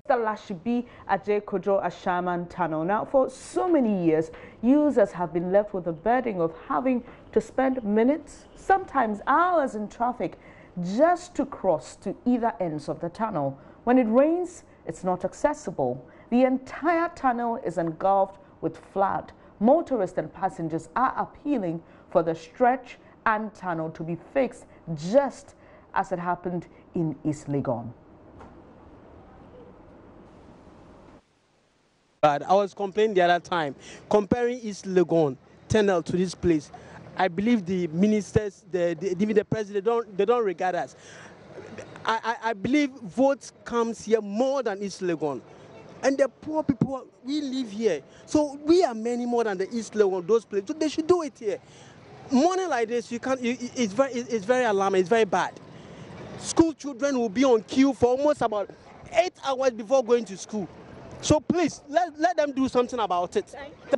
The Lashibi-Ashaiman tunnel. Now, for so many years, users have been left with the burden of having to spend minutes, sometimes hours in traffic just to cross to either ends of the tunnel. When it rains, it's not accessible. The entire tunnel is engulfed with flood. Motorists and passengers are appealing for the stretch and tunnel to be fixed, just as it happened in East Legon. But I was complaining the other time, comparing East Legon tunnel to this place. I believe the ministers, even the president, they don't regard us. I believe votes comes here more than East Legon. And the poor people, we live here. So we are many more than the East Legon, those places. So they should do it here. Morning like this, you can't. It's very alarming. It's very bad. School children will be on queue for almost about 8 hours before going to school. So please, let them do something about it.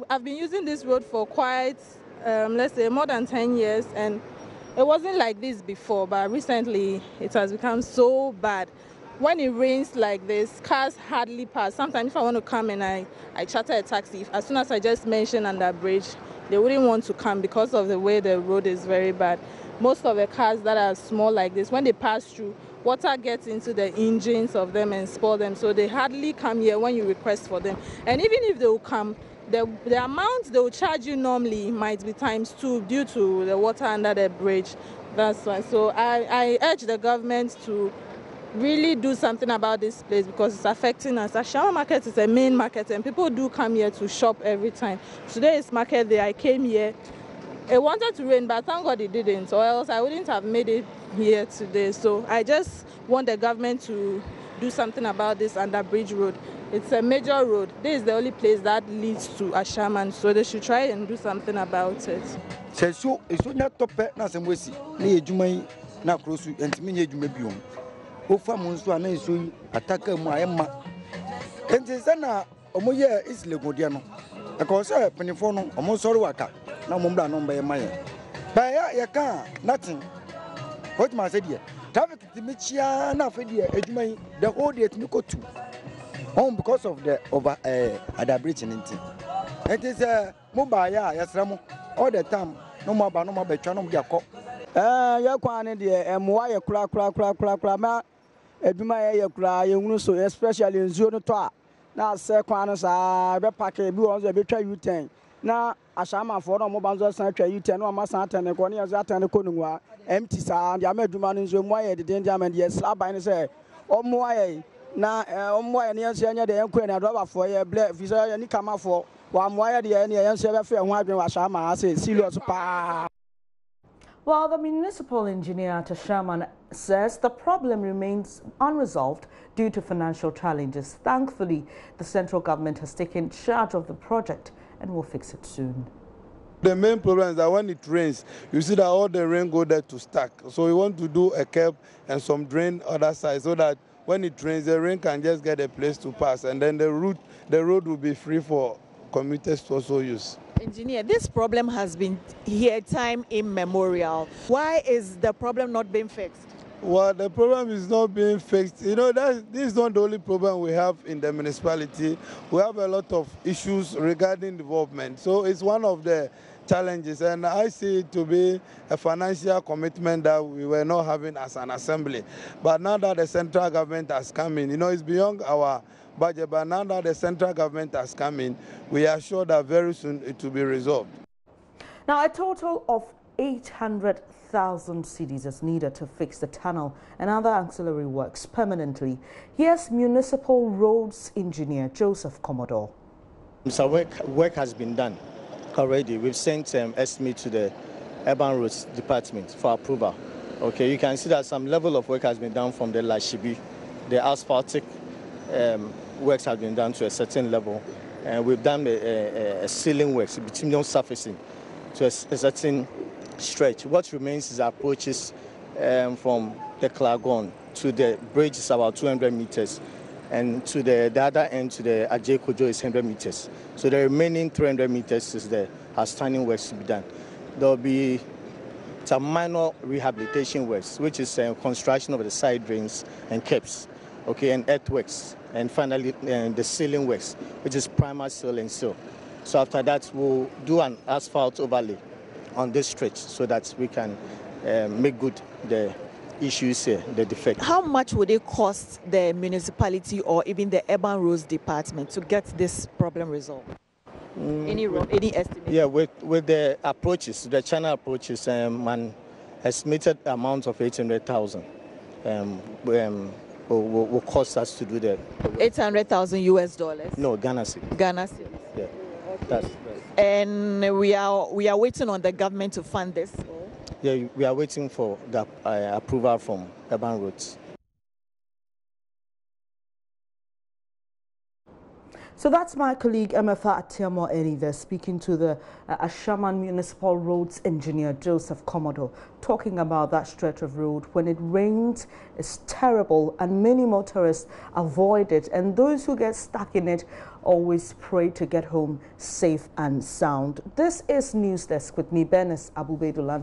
I've been using this road for quite, let's say, more than 10 years, and it wasn't like this before, but recently it has become so bad. When it rains like this, cars hardly pass. Sometimes if I want to come and I charter a taxi, as soon as I just mention under bridge, they wouldn't want to come because of the way the road is very bad. Most of the cars that are small like this, when they pass through, water gets into the engines of them and spoil them, so they hardly come here when you request for them. And even if they will come, the amount they will charge you normally might be ×2 due to the water under the bridge. That's why. So I urge the government to really do something about this place because it's affecting us. Ashaiman market is a main market and people do come here to shop every time. Today is market day. I came here. It wanted to rain, but thank God it didn't, or else I wouldn't have made it here today. So I just want the government to do something about this under bridge road. It's a major road. This is the only place that leads to Ashaiman, so they should try and do something about it. So it's not top na semwesi na ejumai na krosu entimi nye ejume biom. Ofa monso ana eso ataka mu ayema. Enti se na omoye Isle dia no. E ko se penifo no omo sori waka na omo no mba yema ye. Ba ya ka nothing. What ma say there? Traffic timichia na fe there ejumai the whole day timi ko 2. Because of the over at bridge in it. It is a mobile yasramo all the time. No more no more betranum yako. Yakwan dear and why a crack ma eduma yakra you so especially in zone to now sir quanos are packet be on the betra U10. Now Ashaiman for no mobile central U10 no massa and the corner as that and the conua empty sound yameduman in zone why the danger and yes slap by say or more. Na omwa ne yanse anya de yankwa na do ba for ye ble visa ni kama for wa moya de ne yanse be fe ho adwen wa Ashaiman ase serious pa. Well, the municipal engineer at Ashaiman says the problem remains unresolved due to financial challenges. Thankfully, the central government has taken charge of the project and will fix it soon. The main problem is that when it rains, you see that all the rain go there to stack. So we want to do a curb and some drain other side so that when it rains, the rain can just get a place to pass, and then the road will be free for commuters to also use. Engineer, this problem has been here time immemorial. Why is the problem not being fixed? Well, the problem is not being fixed. You know, this is not the only problem we have in the municipality. We have a lot of issues regarding development. So it's one of the challenges, and I see it to be a financial commitment that we were not having as an assembly. But now that the central government has come in, you know, it's beyond our budget, but now that the central government has come in, we are sure that very soon it will be resolved. Now, a total of 800,000 cedis is needed to fix the tunnel and other ancillary works permanently. Here's Municipal Roads Engineer Joseph Commodore. So work has been done already. We've sent estimate to the Urban Roads Department for approval. Okay, you can see that some level of work has been done from the Lashibi. The asphaltic works have been done to a certain level, and we've done a sealing works, bituminous surfacing to a certain stretch. What remains is approaches from the Klagon to the bridge is about 200 meters, and to the other end to the Ajekojo is 100 meters. So the remaining 300 meters is the outstanding works to be done. There will be some minor rehabilitation works, which is construction of the side drains and caps. okay, and earthworks, and finally the sealing works, which is primer, seal, and seal. So after that, we'll do an asphalt overlay on this stretch so that we can make good the issues here, the defect. How much would it cost the municipality or even the urban roads department to get this problem resolved? Any estimate? Yeah, with the approaches, the channel approaches, an estimated amount of 800,000 will cost us to do that. 800,000 US dollars? No, Ghana cedis. Ghana cedis. Yeah. That's and we are waiting on the government to fund this. Yeah, we are waiting for the approval from urban roads. So that's my colleague Emefa Atiamo Eni there speaking to the Ashaiman Municipal Roads Engineer Joseph Komodo, talking about that stretch of road. When it rains, it's terrible and many motorists avoid it, and those who get stuck in it always pray to get home safe and sound. This is News Desk with me, Benis Abubedulan.